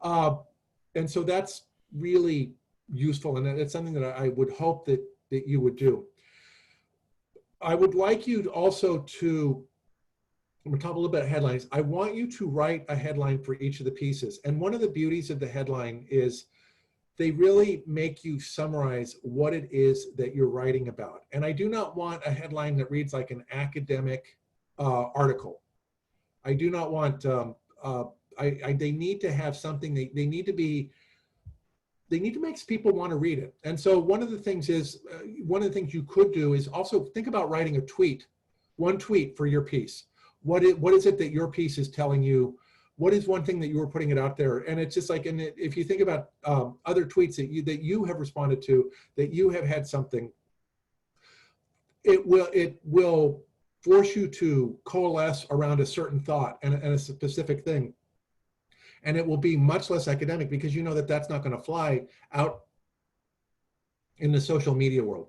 [SPEAKER 2] And so that's really useful, and it's something that I would hope that you would do. I would like you to also to, I'm gonna talk a little bit of headlines. I want you to write a headline for each of the pieces. And one of the beauties of the headline is they really make you summarize what it is that you're writing about. And I do not want a headline that reads like an academic article. I do not want, they need to have something, they need to make people want to read it. And so one of the things you could do is also think about writing a tweet, one tweet for your piece. What is it that your piece is telling you? What is one thing that you were putting it out there? And it's just like, and if you think about other tweets that you have responded to, that you have had something, it will force you to coalesce around a certain thought and a specific thing. And it will be much less academic because you know that that's not going to fly out in the social media world.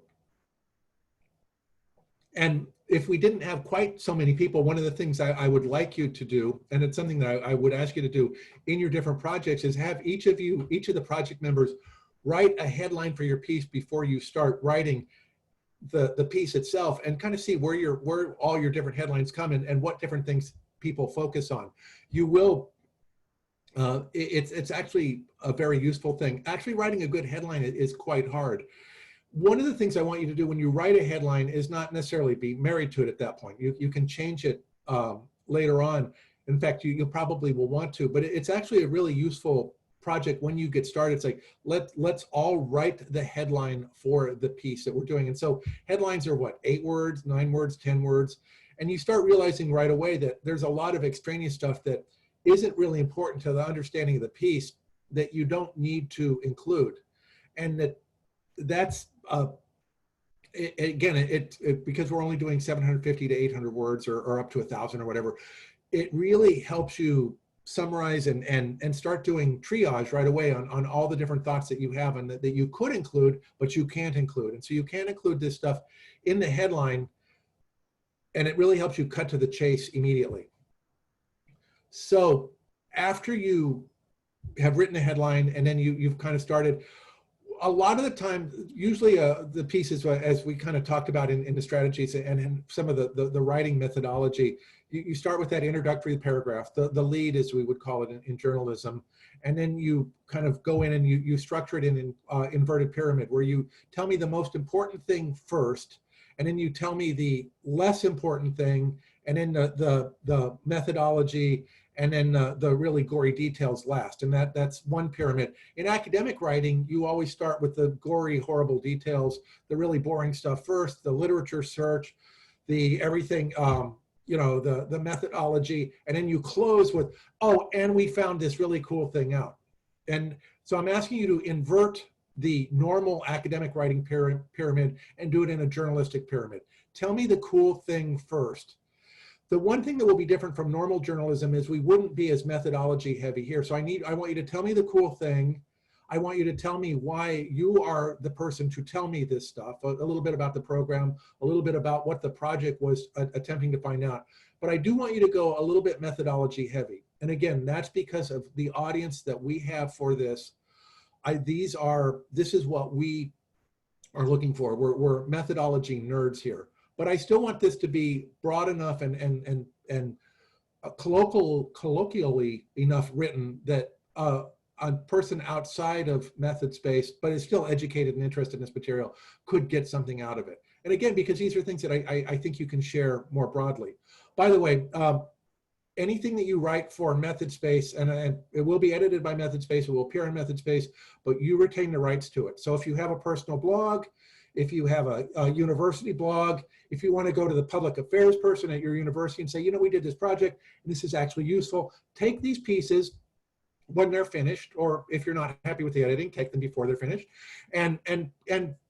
[SPEAKER 2] And if we didn't have quite so many people, one of the things I would like you to do, and it's something that I would ask you to do in your different projects, is have each of the project members write a headline for your piece before you start writing the piece itself, and kind of see where all your different headlines come and what different things people focus on. You will, it's actually a very useful thing. Actually writing a good headline is quite hard. One of the things I want you to do when you write a headline is not necessarily be married to it at that point. You can change it later on. In fact, you probably will want to, but it's actually a really useful project when you get started. It's like, let's all write the headline for the piece that we're doing. And so headlines are what, 8 words, 9 words, 10 words. And you start realizing right away that there's a lot of extraneous stuff that isn't really important to the understanding of the piece that you don't need to include. And that's, because we're only doing 750 to 800 words or up to 1,000 or whatever, it really helps you summarize and start doing triage right away on all the different thoughts that you have and that you could include, but you can't include. And so you can't include this stuff in the headline, and it really helps you cut to the chase immediately. So after you have written a headline and then you've kind of started, a lot of the time, usually the pieces, as we kind of talked about in the strategies and in some of the writing methodology, you start with that introductory paragraph, the lead, as we would call it in journalism, and then you kind of go in and you structure it in an inverted pyramid, where you tell me the most important thing first, and then you tell me the less important thing, and then the methodology, and then the really gory details last. And that's one pyramid. In academic writing, you always start with the gory, horrible details, the really boring stuff first, the literature search, the everything, the methodology, and then you close with, oh, and we found this really cool thing out. And so I'm asking you to invert the normal academic writing pyramid and do it in a journalistic pyramid. Tell me the cool thing first. The one thing that will be different from normal journalism is we wouldn't be as methodology heavy here. So I want you to tell me the cool thing. I want you to tell me why you are the person to tell me this stuff, a little bit about the program, a little bit about what the project was attempting to find out. But I do want you to go a little bit methodology heavy. And again, that's because of the audience that we have for this. This is what we are looking for. We're methodology nerds here, but I still want this to be broad enough and colloquially enough written that a person outside of method space, but is still educated and interested in this material, could get something out of it. And again, because these are things that I think you can share more broadly. By the way, anything that you write for method space, and it will be edited by method space, it will appear in method space, but you retain the rights to it. So if you have a personal blog, if you have a university blog, if you want to go to the public affairs person at your university and say, you know, we did this project and this is actually useful, take these pieces when they're finished, or if you're not happy with the editing, take them before they're finished, and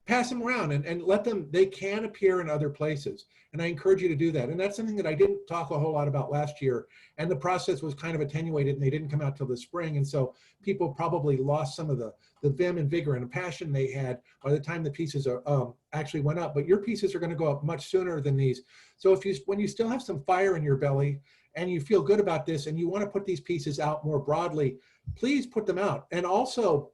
[SPEAKER 2] pass them around and let them, they can appear in other places. And I encourage you to do that. And that's something that I didn't talk a whole lot about last year. And the process was kind of attenuated and they didn't come out till the spring. And so people probably lost some of the vim and vigor and passion they had by the time the pieces are, actually went up. But your pieces are going to go up much sooner than these. So when you still have some fire in your belly and you feel good about this and you want to put these pieces out more broadly, please put them out. And also,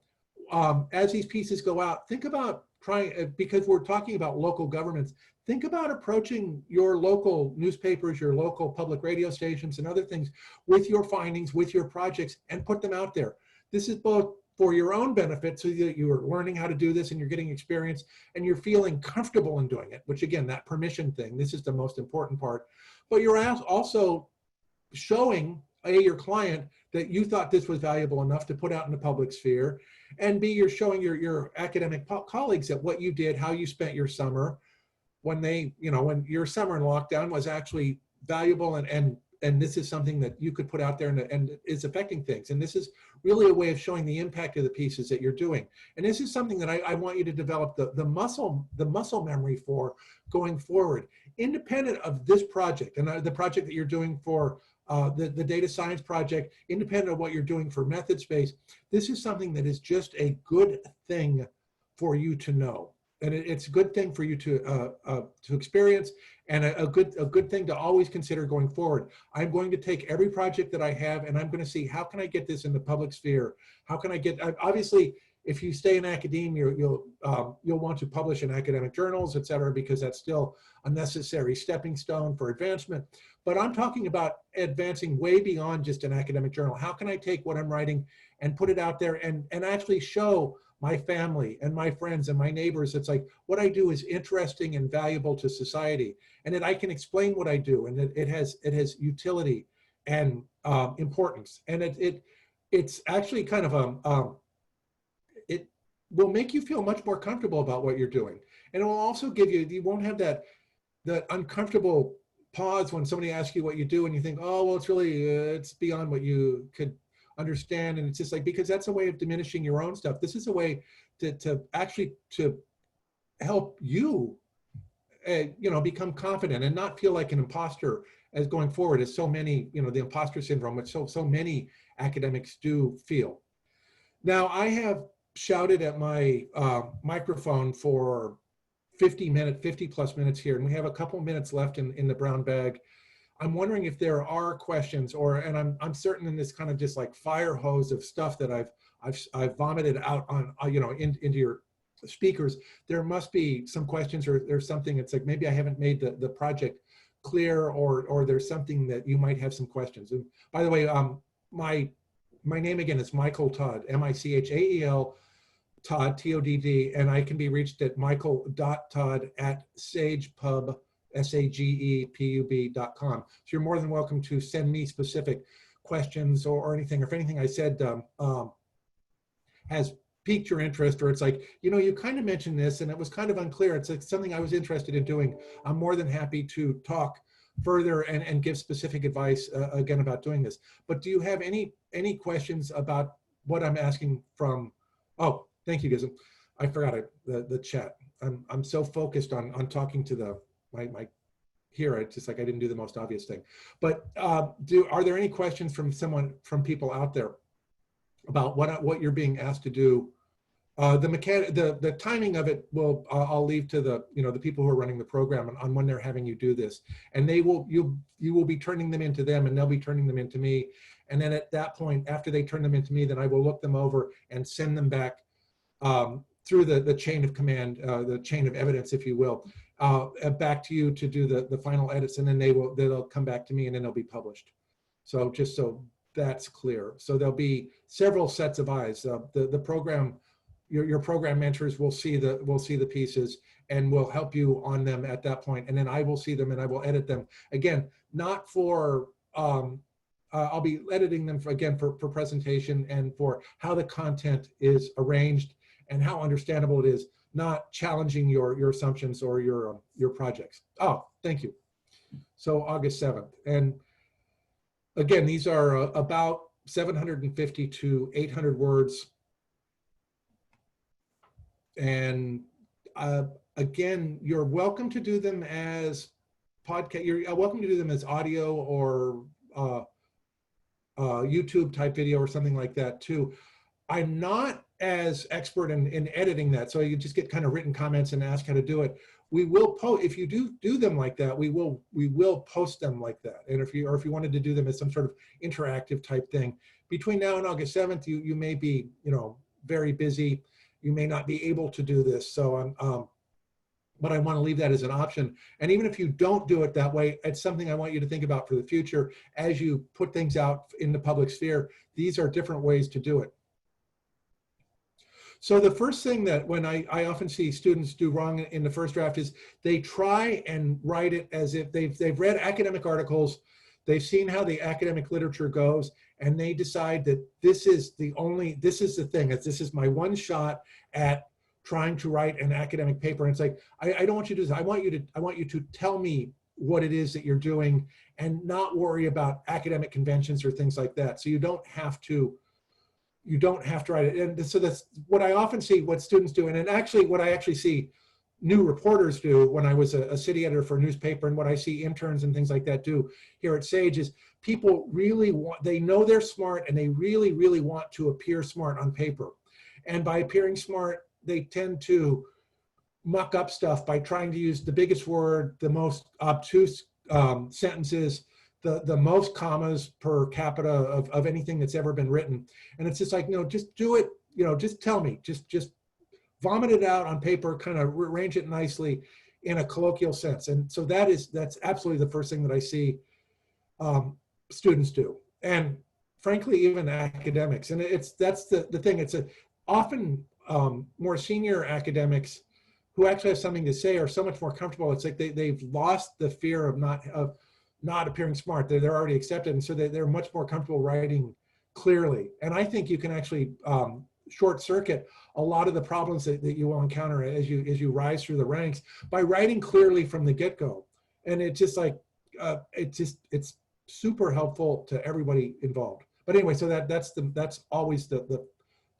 [SPEAKER 2] as these pieces go out, think about trying, because we're talking about local governments, think about approaching your local newspapers, your local public radio stations and other things with your findings, with your projects, and put them out there. This is both for your own benefit, so that you're learning how to do this and you're getting experience and you're feeling comfortable in doing it, which again, that permission thing, this is the most important part. But you're also showing your client that you thought this was valuable enough to put out in the public sphere, and B, you're showing your academic colleagues that what you did, how you spent your summer, when when your summer in lockdown was actually valuable, and this is something that you could put out there and is affecting things. And this is really a way of showing the impact of the pieces that you're doing. And this is something that I want you to develop the muscle memory for going forward, independent of this project and the project that you're doing for the data science project, independent of what you're doing for method space. This is something that is just a good thing for you to know. And it's a good thing for you to experience, and a good thing to always consider going forward. I'm going to take every project that I have and I'm going to see, how can I get this in the public sphere? How can I get, obviously, if you stay in academia, you'll want to publish in academic journals, et cetera, because that's still a necessary stepping stone for advancement. But I'm talking about advancing way beyond just an academic journal. How can I take what I'm writing and put it out there and actually show my family and my friends and my neighbors, it's like, what I do is interesting and valuable to society, and that I can explain what I do, and that it has utility and importance, and it's actually kind of it will make you feel much more comfortable about what you're doing, and it will also give you won't have that uncomfortable pause when somebody asks you what you do and you think, oh well, it's really it's beyond what you could understand. And it's just like, because that's a way of diminishing your own stuff. This is a way to actually to help you become confident and not feel like an imposter as going forward, as so many, the imposter syndrome, which so many academics do feel. Now, I have shouted at my microphone for 50 plus minutes here, and we have a couple minutes left in the brown bag. I'm wondering if there are questions, and I'm certain in this kind of just like fire hose of stuff that I've vomited out on into your speakers, there must be some questions, or there's something. It's like maybe I haven't made the project clear, or there's something that you might have some questions. And by the way, my name again is Michael Todd, Michael Todd, Todd, and I can be reached at michael.todd@sagepub, sagepub.com. So you're more than welcome to send me specific questions or anything. If anything I said has piqued your interest, or it's like, you kind of mentioned this and it was kind of unclear, it's like something I was interested in doing, I'm more than happy to talk further and give specific advice again about doing this. But do you have any questions about what I'm asking from? Oh, thank you, Gizem. I forgot the chat. I'm so focused on talking to my here. It's just like I didn't do the most obvious thing. But are there any questions from people out there about what you're being asked to do The timing of it will, I'll leave to the, the people who are running the program on when they're having you do this. And you will be turning them into them, and they'll be turning them into me. And then at that point, after they turn them into me, then I will look them over and send them back through the chain of command, the chain of evidence, if you will, back to you to do the final edits, and then they'll come back to me, and then they'll be published. So just so that's clear. So there'll be several sets of eyes. The program, your program mentors will see the pieces and will help you on them at that point, and then I will see them and I will edit them. Again, not for I'll be editing them for presentation and for how the content is arranged and how understandable it is, not challenging your assumptions or your projects. Oh, thank you. So August 7th. And again, these are about 750 to 800 words. And again, you're welcome to do them as podcast. You're welcome to do them as audio or YouTube type video or something like that too. I'm not as expert in editing that, so you just get kind of written comments and ask how to do it. We will post, if you do them like that, we will post them like that. And if you wanted to do them as some sort of interactive type thing, between now and August 7th, you may be very busy. You may not be able to do this. So but I want to leave that as an option. And even if you don't do it that way, it's something I want you to think about for the future as you put things out in the public sphere. These are different ways to do it. So the first thing that when I often see students do wrong in the first draft is they try and write it as if they've read academic articles, they've seen how the academic literature goes, and they decide that this is the thing, this is my one shot at trying to write an academic paper. And it's like, I don't want you to do this. I want you to tell me what it is that you're doing and not worry about academic conventions or things like that. So you don't have to write it. And so that's what I often see what students do. And actually what I actually see new reporters do when I was a city editor for a newspaper, and what I see interns and things like that do here at Sage is people really they know they're smart, and they really, really want to appear smart on paper. And by appearing smart, they tend to muck up stuff by trying to use the biggest word, the most obtuse sentences, the most commas per capita of anything that's ever been written. And it's just like, no, just do it, just tell me, just vomit it out on paper, kind of arrange it nicely in a colloquial sense. And so that's absolutely the first thing that I see students do. And frankly, even academics. And that's the thing. It's often more senior academics who actually have something to say are so much more comfortable. It's like they've lost the fear of not appearing smart. They're already accepted, and so they're much more comfortable writing clearly. And I think you can actually short circuit a lot of the problems that you will encounter as you rise through the ranks by writing clearly from the get-go. And it's just like it's super helpful to everybody involved. But anyway, so that's always the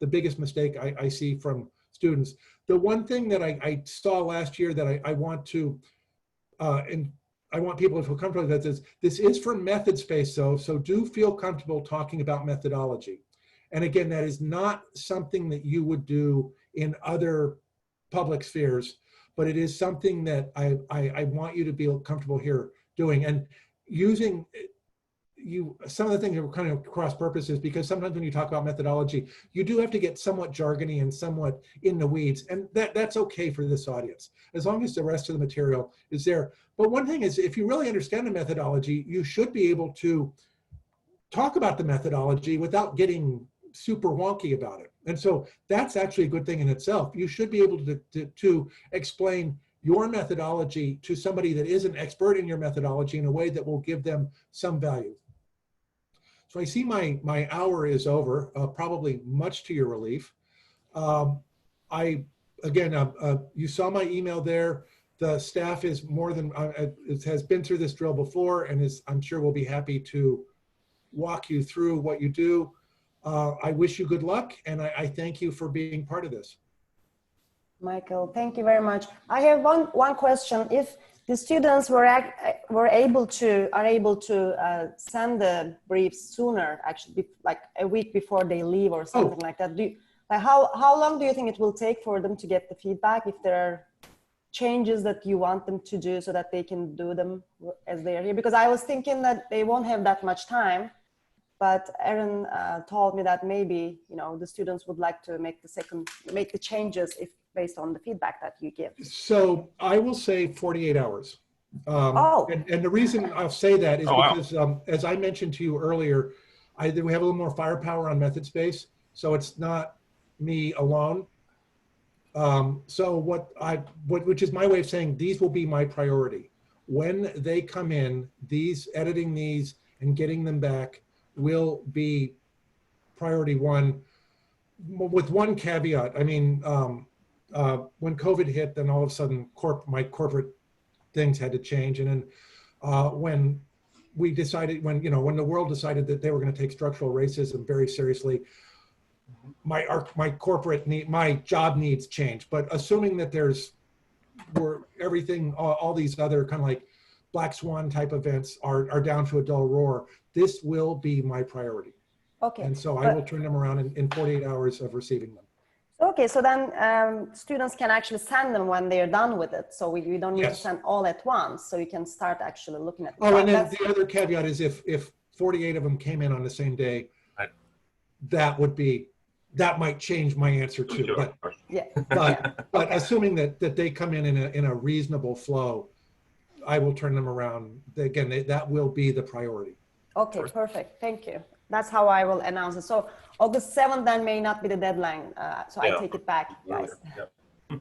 [SPEAKER 2] biggest mistake I see from students. The one thing that I saw last year that I want to and I want people to feel comfortable with this is for method space, so do feel comfortable talking about methodology. And again, that is not something that you would do in other public spheres, but it is something that I want you to be comfortable here doing. And using some of the things that were kind of cross purposes, because sometimes when you talk about methodology, you do have to get somewhat jargony and somewhat in the weeds, and that's okay for this audience, as long as the rest of the material is there. But one thing is, if you really understand the methodology, you should be able to talk about the methodology without getting super wonky about it. And so that's actually a good thing in itself. You should be able to explain your methodology to somebody that is an expert in your methodology in a way that will give them some value. So I see my hour is over, probably much to your relief. You saw my email there. The staff is more than, has been through this drill before, and I'm sure will be happy to walk you through what you do. I wish you good luck, and I thank you for being part of this.
[SPEAKER 3] Michael, thank you very much. I have one question. If the students are able to send the briefs sooner, actually, like a week before they leave or something like that, Like how long do you think it will take for them to get the feedback if there are changes that you want them to do so that they can do them as they are here? Because I was thinking that they won't have that much time, but Aaron told me that maybe, you know, the students would like to make the changes if based on the feedback that you give.
[SPEAKER 2] So I will say 48 hours. And the reason I'll say that is because, as I mentioned to you earlier, we have a little more firepower on method space, so it's not me alone. So which is my way of saying these will be my priority. When they come in, editing these and getting them back will be priority one, with one caveat. I mean, when COVID hit, then all of a sudden my corporate things had to change. And then when the world decided that they were going to take structural racism very seriously, my job needs change. But assuming that all these other kind of like black swan type events are down to a dull roar, this will be my priority.
[SPEAKER 3] Okay.
[SPEAKER 2] And so I will turn them around in 48 hours of receiving them.
[SPEAKER 3] Okay, so then students can actually send them when they're done with it. So we don't need to send all at once. So you can start actually looking at.
[SPEAKER 2] Oh, and then the other caveat is if 48 of them came in on the same day, that might change my answer too. But assuming that they come in a reasonable flow, I will turn them around. Again, that will be the priority.
[SPEAKER 3] Okay, perfect. Thank you. That's how I will announce it. So August 7th then may not be the deadline. So I take it back, guys.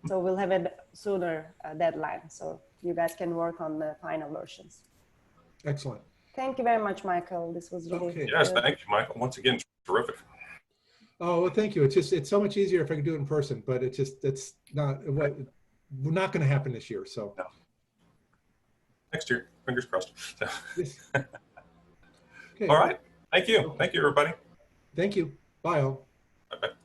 [SPEAKER 3] So we'll have a sooner deadline. So you guys can work on the final versions.
[SPEAKER 2] Excellent.
[SPEAKER 3] Thank you very much, Michael. This was really
[SPEAKER 1] good. Yes, thank you, Michael. Once again, terrific.
[SPEAKER 2] Oh, well, thank you. It's so much easier if I could do it in person, but it's not going to happen this year. So
[SPEAKER 1] next year, fingers crossed.
[SPEAKER 2] Okay.
[SPEAKER 1] All right. Thank you. Thank you, everybody.
[SPEAKER 2] Thank you. Bye all.
[SPEAKER 1] Bye-bye.